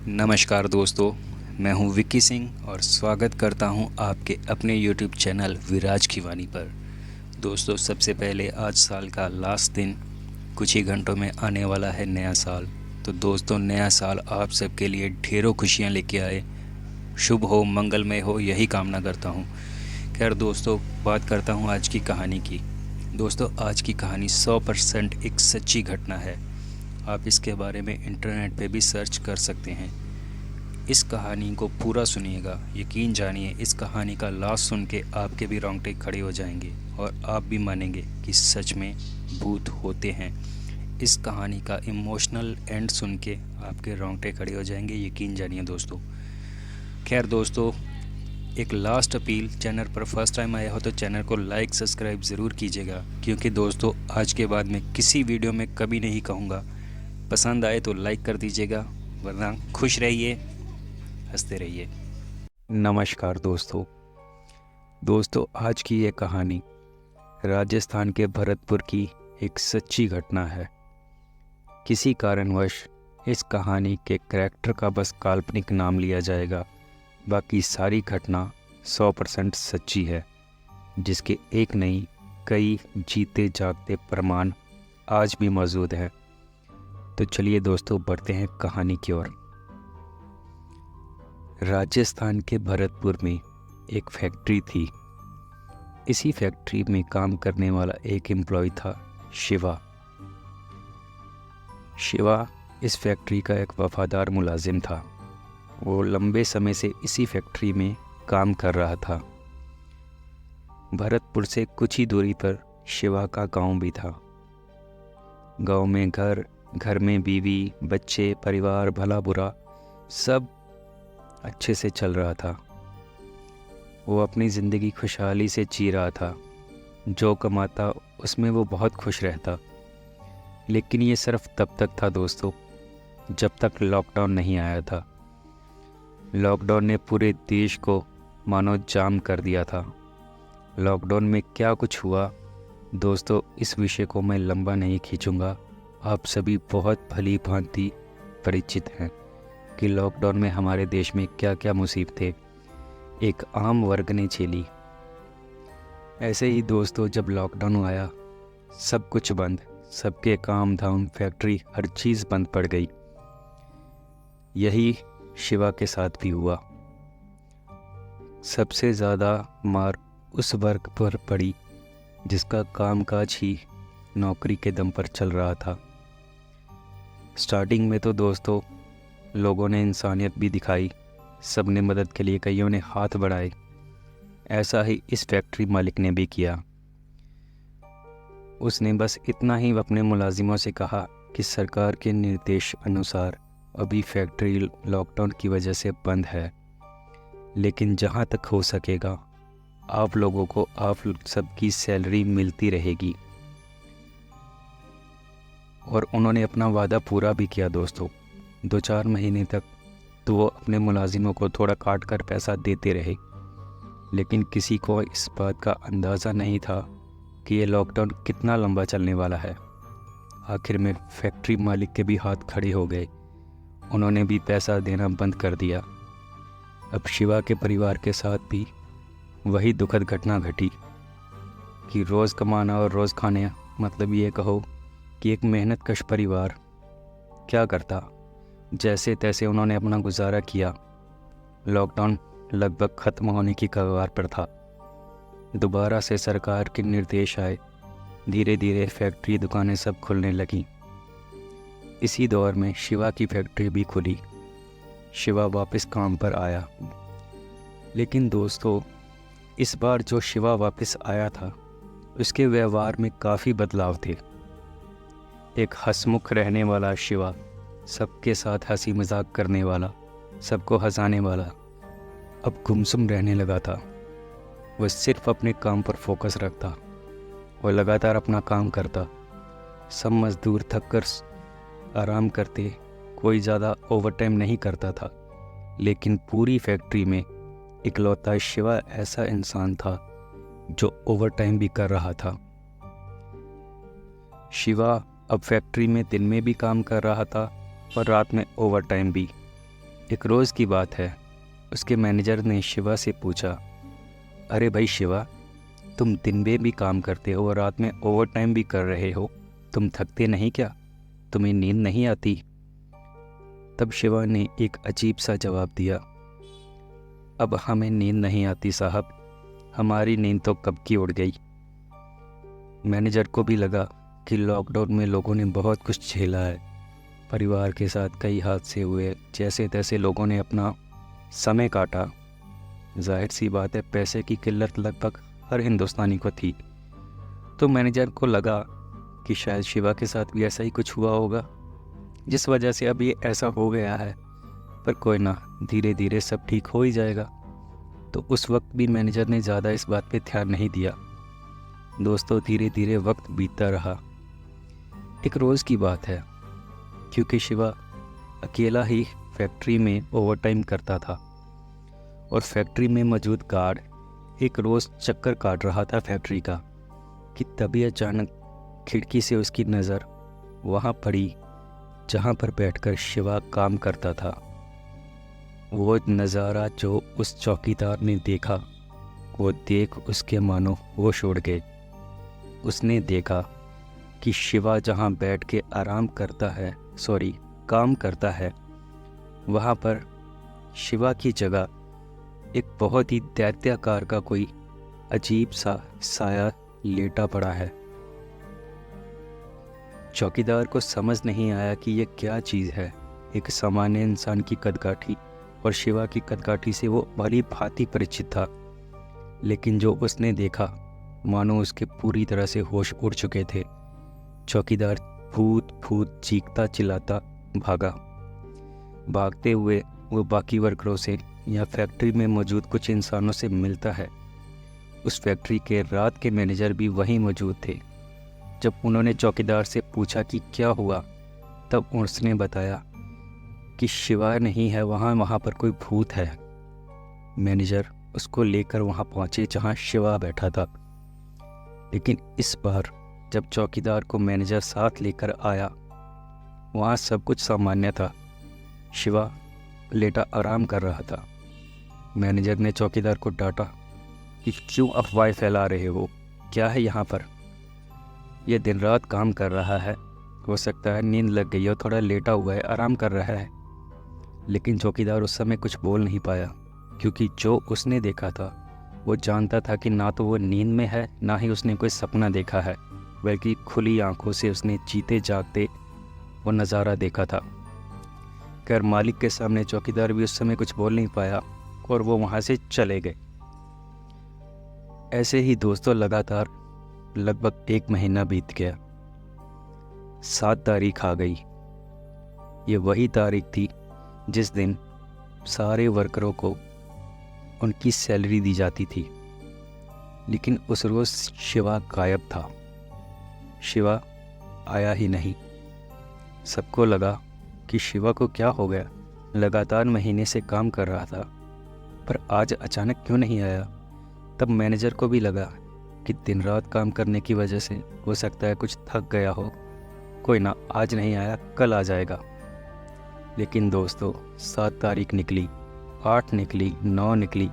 नमस्कार दोस्तों, मैं हूं विक्की सिंह और स्वागत करता हूं आपके अपने यूट्यूब चैनल विराज की वाणी पर। दोस्तों, सबसे पहले आज साल का लास्ट दिन, कुछ ही घंटों में आने वाला है नया साल। तो दोस्तों, नया साल आप सबके लिए ढेरों खुशियां लेके आए, शुभ हो, मंगलमय हो, यही कामना करता हूं। खैर दोस्तों, बात करता हूं आज की कहानी की। दोस्तों, आज की कहानी 100% एक सच्ची घटना है। आप इसके बारे में इंटरनेट पे भी सर्च कर सकते हैं। इस कहानी को पूरा सुनिएगा, यकीन जानिए इस कहानी का लास्ट सुन के आपके भी रोंगटे खड़े हो जाएंगे और आप भी मानेंगे कि सच में भूत होते हैं। इस कहानी का इमोशनल एंड सुन के आपके रोंगटे खड़े हो जाएंगे, यकीन जानिए दोस्तों। खैर दोस्तों, एक लास्ट अपील, चैनल पर फर्स्ट टाइम आया हो तो चैनल को लाइक सब्सक्राइब ज़रूर कीजिएगा, क्योंकि दोस्तों आज के बाद मैं किसी वीडियो में कभी नहीं कहूँगा पसंद आए तो लाइक कर दीजिएगा, वरना खुश रहिए, हंसते रहिए। नमस्कार दोस्तों, आज की ये कहानी राजस्थान के भरतपुर की एक सच्ची घटना है। किसी कारणवश इस कहानी के कैरेक्टर का बस काल्पनिक नाम लिया जाएगा, बाकी सारी घटना 100% सच्ची है, जिसके एक नहीं कई जीते जागते प्रमाण आज भी मौजूद हैं। तो चलिए दोस्तों, बढ़ते हैं कहानी की ओर। राजस्थान के भरतपुर में एक फैक्ट्री थी। इसी फैक्ट्री में काम करने वाला एक एम्प्लॉय था, शिवा। शिवा इस फैक्ट्री का एक वफादार मुलाजिम था। वो लंबे समय से इसी फैक्ट्री में काम कर रहा था। भरतपुर से कुछ ही दूरी पर शिवा का गांव भी था। गांव में घर में बीवी, बच्चे, परिवार, भला बुरा सब अच्छे से चल रहा था। वो अपनी ज़िंदगी खुशहाली से जी रहा था। जो कमाता उसमें वो बहुत खुश रहता। लेकिन ये सिर्फ तब तक था दोस्तों, जब तक लॉकडाउन नहीं आया था। लॉकडाउन ने पूरे देश को मानो जाम कर दिया था। लॉकडाउन में क्या कुछ हुआ दोस्तों, इस विषय को मैं लंबा नहीं खींचूंगा। आप सभी बहुत भली भांति परिचित हैं कि लॉकडाउन में हमारे देश में क्या क्या मुसीबतें एक आम वर्ग ने झेली। ऐसे ही दोस्तों, जब लॉकडाउन आया, सब कुछ बंद, सबके काम धाम, फैक्ट्री, हर चीज़ बंद पड़ गई। यही शिवा के साथ भी हुआ। सबसे ज़्यादा मार उस वर्ग पर पड़ी जिसका कामकाज ही नौकरी के दम पर चल रहा था। स्टार्टिंग में तो दोस्तों लोगों ने इंसानियत भी दिखाई, सब ने मदद के लिए कईयों ने हाथ बढ़ाए। ऐसा ही इस फैक्ट्री मालिक ने भी किया। उसने बस इतना ही अपने मुलाजिमों से कहा कि सरकार के निर्देश अनुसार अभी फैक्ट्री लॉकडाउन की वजह से बंद है, लेकिन जहाँ तक हो सकेगा आप लोगों को आप सबकी सैलरी मिलती रहेगी। और उन्होंने अपना वादा पूरा भी किया दोस्तों। 2-4 महीने तक तो वो अपने मुलाजिमों को थोड़ा काट कर पैसा देते रहे, लेकिन किसी को इस बात का अंदाज़ा नहीं था कि ये लॉकडाउन कितना लंबा चलने वाला है। आखिर में फैक्ट्री मालिक के भी हाथ खड़े हो गए। उन्होंने भी पैसा देना बंद कर दिया। अब शिवा के परिवार के साथ भी वही दुखद घटना घटी कि रोज़ कमाना और रोज़ खाने, मतलब ये कहो कि एक मेहनतकश परिवार क्या करता। जैसे तैसे उन्होंने अपना गुजारा किया। लॉकडाउन लगभग ख़त्म होने की कगार पर था। दोबारा से सरकार के निर्देश आए। धीरे धीरे फैक्ट्री, दुकानें सब खुलने लगीं। इसी दौर में शिवा की फैक्ट्री भी खुली। शिवा वापस काम पर आया। लेकिन दोस्तों, इस बार जो शिवा वापस आया था, उसके व्यवहार में काफ़ी बदलाव थे। एक हंसमुख रहने वाला शिवा, सबके साथ हंसी मजाक करने वाला, सबको हंसाने वाला, अब गुमसुम रहने लगा था। वह सिर्फ अपने काम पर फोकस रखता और लगातार अपना काम करता। सब मज़दूर थक कर आराम करते, कोई ज़्यादा ओवरटाइम नहीं करता था। लेकिन पूरी फैक्ट्री में इकलौता शिवा ऐसा इंसान था जो ओवरटाइम भी कर रहा था। शिवा अब फैक्ट्री में दिन में भी काम कर रहा था और रात में ओवरटाइम भी। एक रोज़ की बात है, उसके मैनेजर ने शिवा से पूछा, अरे भाई शिवा, तुम दिन में भी काम करते हो और रात में ओवर टाइम भी कर रहे हो, तुम थकते नहीं क्या? तुम्हें नींद नहीं आती? तब शिवा ने एक अजीब सा जवाब दिया, अब हमें नींद नहीं आती साहब, हमारी नींद तो कब की उड़ गई। मैनेजर को भी लगा कि लॉकडाउन में लोगों ने बहुत कुछ झेला है, परिवार के साथ कई हादसे हुए, जैसे तैसे लोगों ने अपना समय काटा। जाहिर सी बात है, पैसे की किल्लत लगभग हर हिंदुस्तानी को थी। तो मैनेजर को लगा कि शायद शिवा के साथ भी ऐसा ही कुछ हुआ होगा, जिस वजह से अब ये ऐसा हो गया है। पर कोई ना, धीरे धीरे सब ठीक हो ही जाएगा। तो उस वक्त भी मैनेजर ने ज़्यादा इस बात पे ध्यान नहीं दिया। दोस्तों, धीरे धीरे वक्त बीतता रहा। एक रोज़ की बात है, क्योंकि शिवा अकेला ही फैक्ट्री में ओवरटाइम करता था और फैक्ट्री में मौजूद गार्ड एक रोज़ चक्कर काट रहा था फैक्ट्री का, कि तभी अचानक खिड़की से उसकी नज़र वहाँ पड़ी जहाँ पर बैठकर शिवा काम करता था। वो नज़ारा जो उस चौकीदार ने देखा, वो देख उसके मानो होश उड़ गए। उसने देखा कि शिवा जहाँ बैठ के काम करता है, वहाँ पर शिवा की जगह एक बहुत ही दैत्याकार का कोई अजीब सा साया लेटा पड़ा है। चौकीदार को समझ नहीं आया कि ये क्या चीज़ है। एक सामान्य इंसान की कदकाठी और शिवा की कदकाठी से वो भली भांति परिचित था, लेकिन जो उसने देखा मानो उसके पूरी तरह से होश उड़ चुके थे। चौकीदार भूत भूत चीखता चिल्लाता भागा। भागते हुए वो बाकी वर्करों से या फैक्ट्री में मौजूद कुछ इंसानों से मिलता है। उस फैक्ट्री के रात के मैनेजर भी वहीं मौजूद थे। जब उन्होंने चौकीदार से पूछा कि क्या हुआ, तब उसने बताया कि शिवा नहीं है वहाँ पर कोई भूत है। मैनेजर उसको लेकर वहाँ पहुँचे जहाँ शिवा बैठा था, लेकिन इस बार जब चौकीदार को मैनेजर साथ लेकर आया, वहाँ सब कुछ सामान्य था। शिवा लेटा आराम कर रहा था। मैनेजर ने चौकीदार को डांटा कि क्यों अफवाहें फैला रहे हो, क्या है यहाँ पर? यह दिन रात काम कर रहा है, हो सकता है नींद लग गई हो, थोड़ा लेटा हुआ है, आराम कर रहा है। लेकिन चौकीदार उस समय कुछ बोल नहीं पाया, क्योंकि जो उसने देखा था वो जानता था कि ना तो वो नींद में है, ना ही उसने कोई सपना देखा है, बल्कि खुली आंखों से उसने जीते जागते वो नज़ारा देखा था। खैर, मालिक के सामने चौकीदार भी उस समय कुछ बोल नहीं पाया और वो वहाँ से चले गए। ऐसे ही दोस्तों लगातार लगभग 1 महीना बीत गया। 7 तारीख आ गई। ये वही तारीख थी जिस दिन सारे वर्करों को उनकी सैलरी दी जाती थी, लेकिन उस रोज़ शिवा गायब था। शिवा आया ही नहीं। सबको लगा कि शिवा को क्या हो गया, लगातार महीने से काम कर रहा था, पर आज अचानक क्यों नहीं आया। तब मैनेजर को भी लगा कि दिन रात काम करने की वजह से हो सकता है कुछ थक गया हो, कोई ना, आज नहीं आया, कल आ जाएगा। लेकिन दोस्तों, 7 तारीख निकली, 8 निकली, 9 निकली,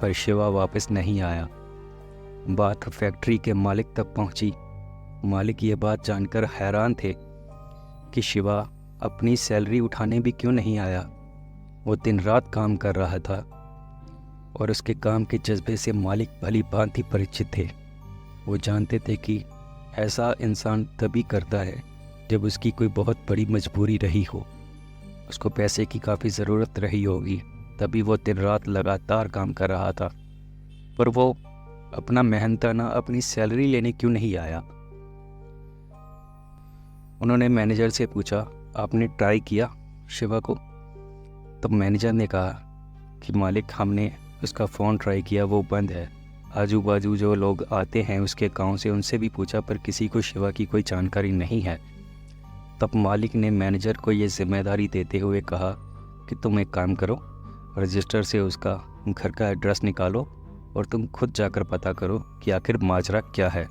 पर शिवा वापस नहीं आया। बात फैक्ट्री के मालिक तक पहुंची। मालिक ये बात जानकर हैरान थे कि शिवा अपनी सैलरी उठाने भी क्यों नहीं आया। वो दिन रात काम कर रहा था और उसके काम के जज्बे से मालिक भली भांति परिचित थे। वो जानते थे कि ऐसा इंसान तभी करता है जब उसकी कोई बहुत बड़ी मजबूरी रही हो, उसको पैसे की काफ़ी ज़रूरत रही होगी, तभी वो दिन रात लगातार काम कर रहा था। पर वो अपना मेहनताना अपनी सैलरी लेने क्यों नहीं आया। उन्होंने मैनेजर से पूछा, आपने ट्राई किया शिवा को? तब मैनेजर ने कहा कि मालिक, हमने उसका फ़ोन ट्राई किया, वो बंद है। आजू बाजू जो लोग आते हैं उसके गांव से, उनसे भी पूछा, पर किसी को शिवा की कोई जानकारी नहीं है। तब मालिक ने मैनेजर को ये जिम्मेदारी देते हुए कहा कि तुम एक काम करो, रजिस्टर से उसका घर का एड्रेस निकालो और तुम खुद जाकर पता करो कि आखिर माजरा क्या है।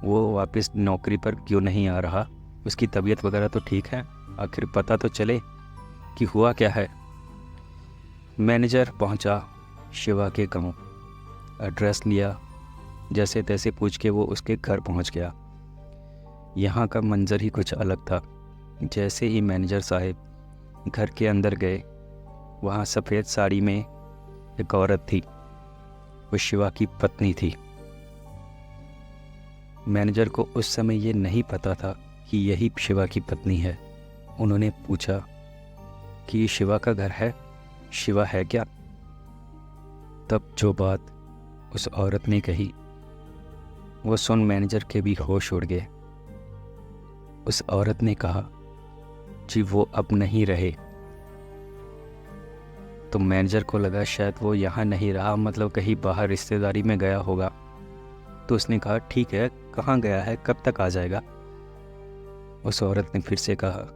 वो वापस नौकरी पर क्यों नहीं आ रहा, उसकी तबीयत वगैरह तो ठीक है, आखिर पता तो चले। कि हुआ क्या है। मैनेजर पहुंचा शिवा के गांव, एड्रेस लिया, जैसे तैसे पूछ के वो उसके घर पहुंच गया। यहाँ का मंजर ही कुछ अलग था। जैसे ही मैनेजर साहब घर के अंदर गए, वहाँ सफ़ेद साड़ी में एक औरत थी। वो शिवा की पत्नी थी। मैनेजर को उस समय ये नहीं पता था कि यही शिवा की पत्नी है। उन्होंने पूछा कि ये शिवा का घर है, शिवा है क्या? तब जो बात उस औरत ने कही वो सुन मैनेजर के भी होश उड़ गए। उस औरत ने कहा जी वो अब नहीं रहे। तो मैनेजर को लगा शायद वो यहाँ नहीं रहा, मतलब कहीं बाहर रिश्तेदारी में गया होगा। तो उसने कहा ठीक है, कहाँ गया है, कब तक आ जाएगा? उस औरत ने फिर से कहा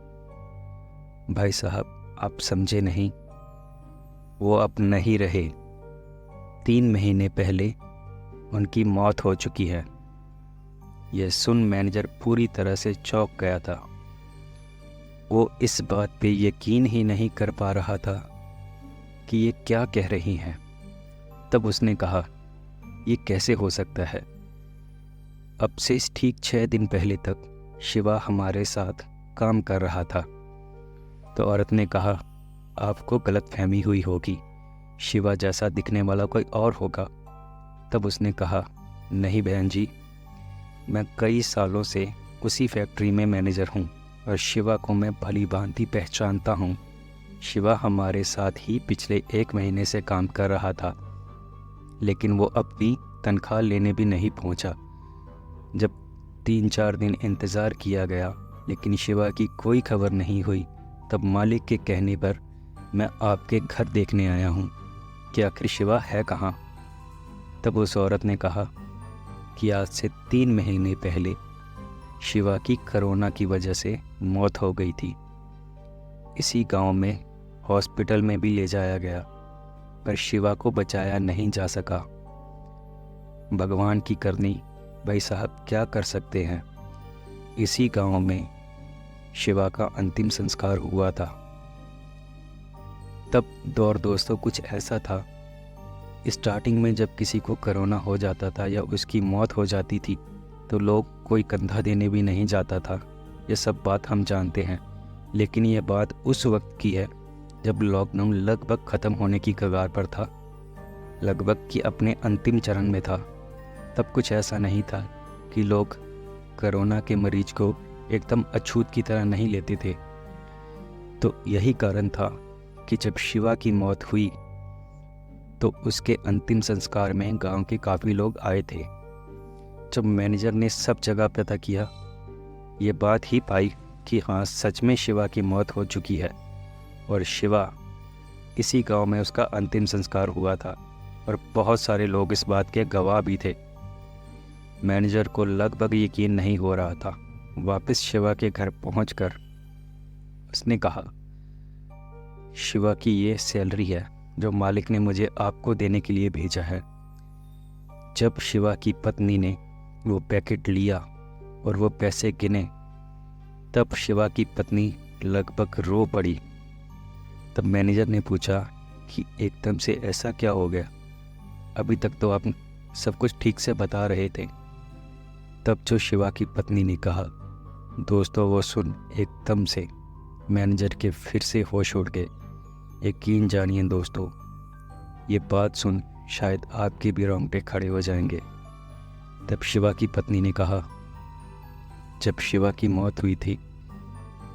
भाई साहब आप समझे नहीं, वो अब नहीं रहे। 3 महीने पहले उनकी मौत हो चुकी है। यह सुन मैनेजर पूरी तरह से चौंक गया था। वो इस बात पे यकीन ही नहीं कर पा रहा था कि ये क्या कह रही हैं। तब उसने कहा ये कैसे हो सकता है? अब से ठीक 6 दिन पहले तक शिवा हमारे साथ काम कर रहा था। तो औरत ने कहा आपको गलतफहमी हुई होगी, शिवा जैसा दिखने वाला कोई और होगा। तब उसने कहा नहीं बहन जी, मैं कई सालों से उसी फैक्ट्री में मैनेजर हूँ और शिवा को मैं भली भांति पहचानता हूँ। शिवा हमारे साथ ही पिछले 1 महीने से काम कर रहा था, लेकिन वो अपनी तनख्वाह लेने भी नहीं पहुँचा। जब 3-4 दिन इंतज़ार किया गया लेकिन शिवा की कोई खबर नहीं हुई, तब मालिक के कहने पर मैं आपके घर देखने आया हूँ कि आखिर शिवा है कहाँ। तब उस औरत ने कहा कि आज से 3 महीने पहले शिवा की कोरोना की वजह से मौत हो गई थी। इसी गांव में हॉस्पिटल में भी ले जाया गया, पर शिवा को बचाया नहीं जा सका। भगवान की करनी, भाई साहब क्या कर सकते हैं। इसी गांव में शिवा का अंतिम संस्कार हुआ था। तब दौर दोस्तों कुछ ऐसा था, स्टार्टिंग में जब किसी को कोरोना हो जाता था या उसकी मौत हो जाती थी तो लोग कोई कंधा देने भी नहीं जाता था। ये सब बात हम जानते हैं। लेकिन ये बात उस वक्त की है जब लॉकडाउन लगभग ख़त्म होने की कगार पर था, लगभग कि अपने अंतिम चरण में था। तब कुछ ऐसा नहीं था कि लोग कोरोना के मरीज को एकदम अछूत की तरह नहीं लेते थे। तो यही कारण था कि जब शिवा की मौत हुई तो उसके अंतिम संस्कार में गांव के काफ़ी लोग आए थे। जब मैनेजर ने सब जगह पता किया, ये बात ही पाई कि हाँ सच में शिवा की मौत हो चुकी है और शिवा इसी गांव में उसका अंतिम संस्कार हुआ था और बहुत सारे लोग इस बात के गवाह भी थे। मैनेजर को लगभग यकीन नहीं हो रहा था। वापस शिवा के घर पहुंचकर उसने कहा शिवा की ये सैलरी है जो मालिक ने मुझे आपको देने के लिए भेजा है। जब शिवा की पत्नी ने वो पैकेट लिया और वो पैसे गिने, तब शिवा की पत्नी लगभग रो पड़ी। तब मैनेजर ने पूछा कि एकदम से ऐसा क्या हो गया, अभी तक तो आप सब कुछ ठीक से बता रहे थे। तब जो शिवा की पत्नी ने कहा, दोस्तों वो सुन एकदम से मैनेजर के फिर से होश उड़ गए। यकीन जानिए दोस्तों, ये बात सुन शायद आपके भी रोंगटे खड़े हो जाएंगे। तब शिवा की पत्नी ने कहा, जब शिवा की मौत हुई थी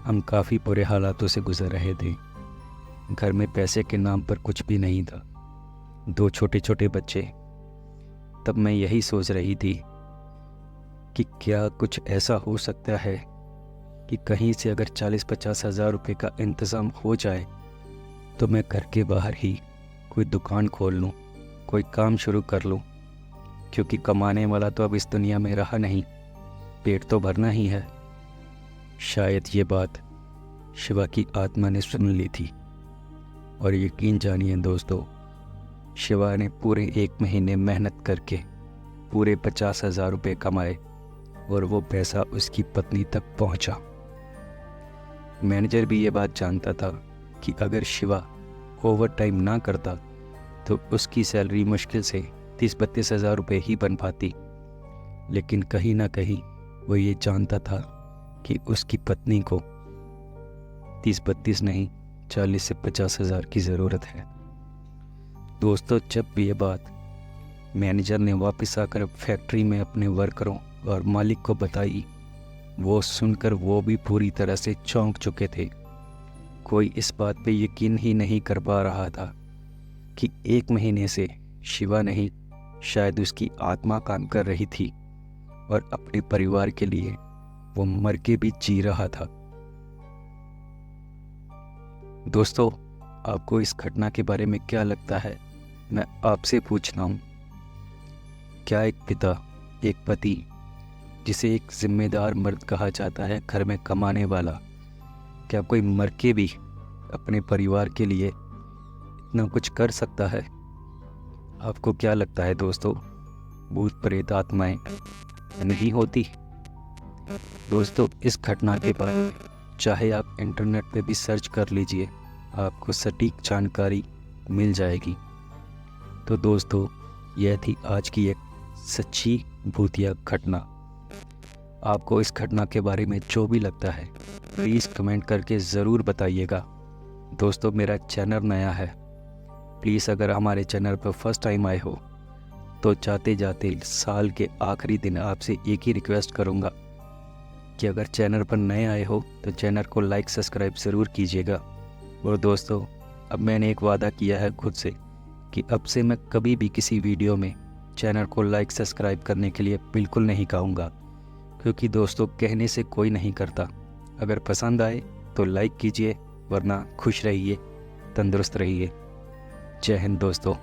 हम काफ़ी बुरे हालातों से गुजर रहे थे। घर में पैसे के नाम पर कुछ भी नहीं था, 2 छोटे छोटे बच्चे। तब मैं यही सोच रही थी कि क्या कुछ ऐसा हो सकता है कि कहीं से अगर 40-50 हज़ार रुपये का इंतज़ाम हो जाए तो मैं घर के बाहर ही कोई दुकान खोल लूँ, कोई काम शुरू कर लूँ, क्योंकि कमाने वाला तो अब इस दुनिया में रहा नहीं, पेट तो भरना ही है। शायद ये बात शिवा की आत्मा ने सुन ली थी और यकीन जानिए दोस्तों, शिवा ने पूरे 1 महीने मेहनत करके पूरे 50,000 रुपये कमाए और वो पैसा उसकी पत्नी तक पहुंचा। मैनेजर भी ये बात जानता था कि अगर शिवा ओवर टाइम ना करता तो उसकी सैलरी मुश्किल से 30-32 हज़ार रुपये ही बन पाती। लेकिन कहीं ना कहीं वो ये जानता था कि उसकी पत्नी को 30-32 नहीं 40 से 50 हज़ार की ज़रूरत है। दोस्तों, जब भी ये बात मैनेजर ने वापस आकर फैक्ट्री में अपने वर्करों और मालिक को बताई, वो सुनकर वो भी पूरी तरह से चौंक चुके थे। कोई इस बात पे यकीन ही नहीं कर पा रहा था कि 1 महीने से शिवा नहीं, शायद उसकी आत्मा काम कर रही थी और अपने परिवार के लिए वो मर के भी जी रहा था। दोस्तों, आपको इस घटना के बारे में क्या लगता है? मैं आपसे पूछता हूँ, क्या एक पिता, एक पति, जिसे एक जिम्मेदार मर्द कहा जाता है, घर में कमाने वाला, क्या कोई मर के भी अपने परिवार के लिए इतना कुछ कर सकता है? आपको क्या लगता है दोस्तों, भूत प्रेत आत्माएं नहीं होती? दोस्तों, इस घटना के बारे में चाहे आप इंटरनेट पे भी सर्च कर लीजिए, आपको सटीक जानकारी मिल जाएगी। तो दोस्तों, यह थी आज की एक सच्ची भूतिया घटना। आपको इस घटना के बारे में जो भी लगता है प्लीज़ कमेंट करके ज़रूर बताइएगा। दोस्तों, मेरा चैनल नया है, प्लीज़ अगर हमारे चैनल पर फर्स्ट टाइम आए हो तो जाते जाते साल के आखिरी दिन आपसे एक ही रिक्वेस्ट करूँगा कि अगर चैनल पर नए आए हो तो चैनल को लाइक सब्सक्राइब ज़रूर कीजिएगा। और दोस्तों, अब मैंने एक वादा किया है खुद से कि अब से मैं कभी भी किसी वीडियो में चैनल को लाइक सब्सक्राइब करने के लिए बिल्कुल नहीं कहूँगा, क्योंकि दोस्तों कहने से कोई नहीं करता। अगर पसंद आए तो लाइक कीजिए, वरना खुश रहिए, तंदुरुस्त रहिए। जय हिंद दोस्तों।